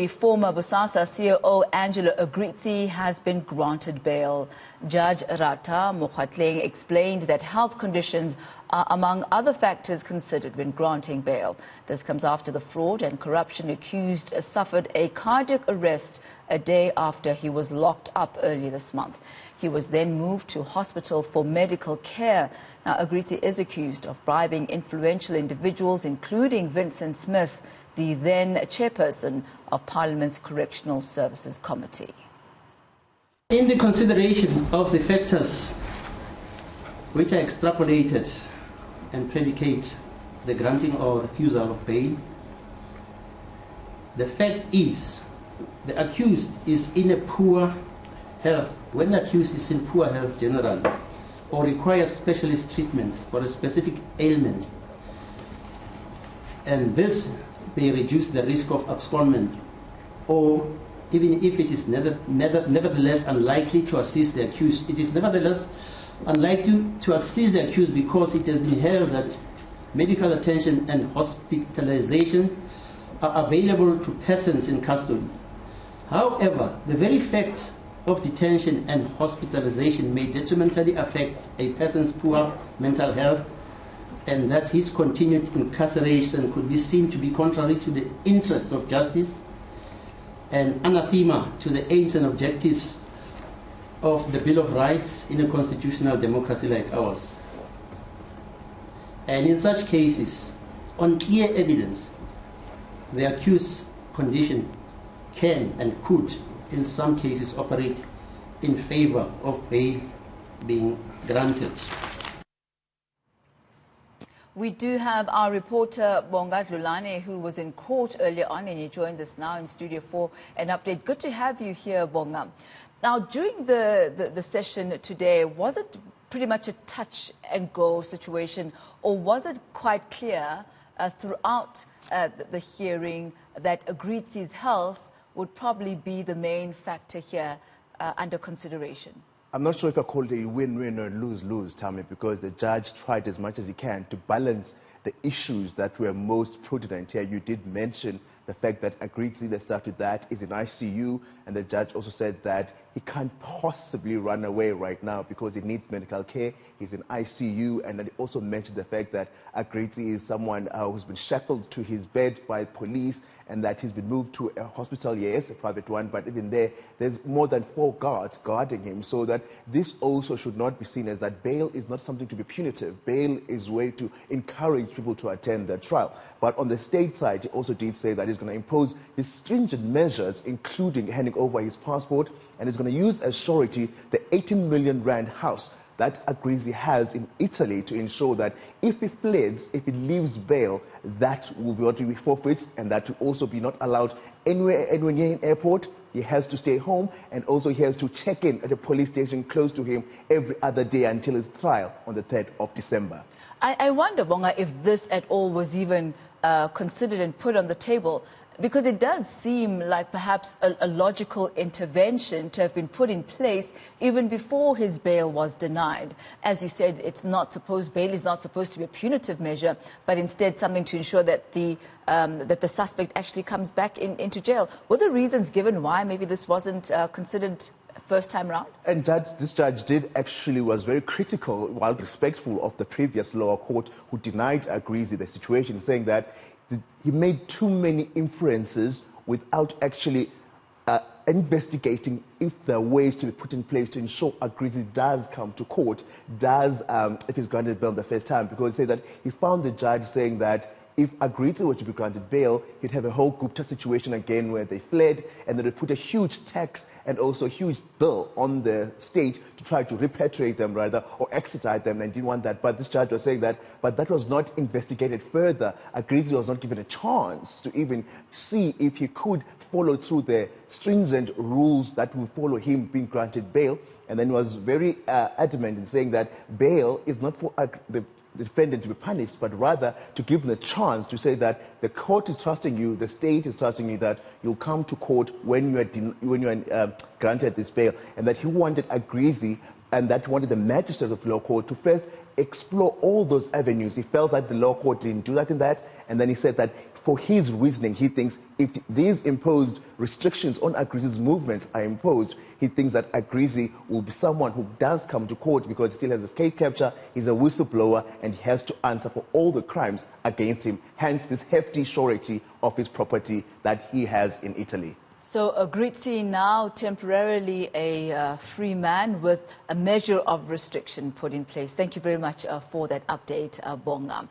The former Bosasa COO Angelo Agrizzi has been granted bail. Judge Ratha Mokgoatlheng explained that health conditions are among other factors considered when granting bail. This comes after the fraud and corruption accused suffered a cardiac arrest a day after he was locked up earlier this month. He was then moved to hospital for medical care. Now, Agrizzi is accused of bribing influential individuals, including Vincent Smith, the then chairperson of Parliament's Correctional Services Committee. In the consideration of the factors which are extrapolated and predicate the granting or refusal of bail, the fact is the accused is in a poor health. When the accused is in poor health generally or requires specialist treatment for a specific ailment, and this may reduce the risk of abscondment, or even if it is nevertheless unlikely to assist the accused, it is nevertheless unlikely to assist the accused because it has been held that medical attention and hospitalization are available to persons in custody. However, the very fact of detention and hospitalization may detrimentally affect a person's poor mental health, and that his continued incarceration could be seen to be contrary to the interests of justice and anathema to the aims and objectives of the Bill of Rights in a constitutional democracy like ours. And in such cases, on clear evidence, the accused's condition can and could in some cases operate in favor of bail being granted. We do have our reporter Bonga Dlulane, who was in court earlier on, and he joins us now in Studio 4 an update. Good to have you here, Bonga. Now, during the session today, was it pretty much a touch and go situation, or was it quite clear throughout the hearing that Agrizzi's health would probably be the main factor here under consideration? I'm not sure if I call it a win-win or lose-lose, Tammy, because the judge tried as much as he can to balance the issues that were most pertinent here. You did mention the fact that Agrizzi, let's start with that, is in ICU, and the judge also said that he can't possibly run away right now because he needs medical care. He's in ICU, and then he also mentioned the fact that Agrizzi is someone who's been shackled to his bed by police, and that he's been moved to a hospital, yes, a private one, but even there's more than 4 guards guarding him, so that this also should not be seen as that bail is not something to be punitive. Bail is a way to encourage people to attend the trial. But on the state side, he also did say that he's going to impose these stringent measures, including handing over his passport, and he's going to use as surety the 18 million rand house that Agrizzi has in Italy to ensure that if he pleads, if he leaves bail, that will be what he forfeits, and that will also be not allowed anywhere near an airport. He has to stay home, and also he has to check in at a police station close to him every other day until his trial on the 3rd of December. I wonder, Bonga, if this at all was even considered and put on the table, because it does seem like perhaps a logical intervention to have been put in place even before his bail was denied. As you said, bail is not supposed to be a punitive measure, but instead something to ensure that the suspect actually comes back into jail. Were the reasons given why maybe this wasn't considered first time round? And this judge was very critical, while respectful of the previous lower court who denied Agrizzi the situation, saying that he made too many inferences without actually investigating if there are ways to be put in place to ensure Agrizzi does come to court, if he's granted bail the first time, because he said that he found the judge saying that if Agrizzi were to be granted bail, he'd have a whole Gupta situation again where they fled, and then they put a huge tax and also a huge bill on the state to try to repatriate them rather, or extradite them, and didn't want that. But this judge was saying that, but that was not investigated further. Agrizzi was not given a chance to even see if he could follow through the stringent rules that will follow him being granted bail, and then was very adamant in saying that bail is not for the defendant to be punished, but rather to give them a chance to say that the court is trusting you, the state is trusting you, that you'll come to court when you are granted this bail, and that he wanted Agrizzi and that he wanted the magistrates of the law court to first explore all those avenues. He felt that the law court didn't do that and then he said that for his reasoning, he thinks if these imposed restrictions on Agrizzi's movements are imposed, he thinks that Agrizzi will be someone who does come to court because he still has a state capture, he's a whistleblower, and he has to answer for all the crimes against him, hence this hefty surety of his property that he has in Italy. So Agrizzi now temporarily a free man with a measure of restriction put in place. Thank you very much for that update, Bonga.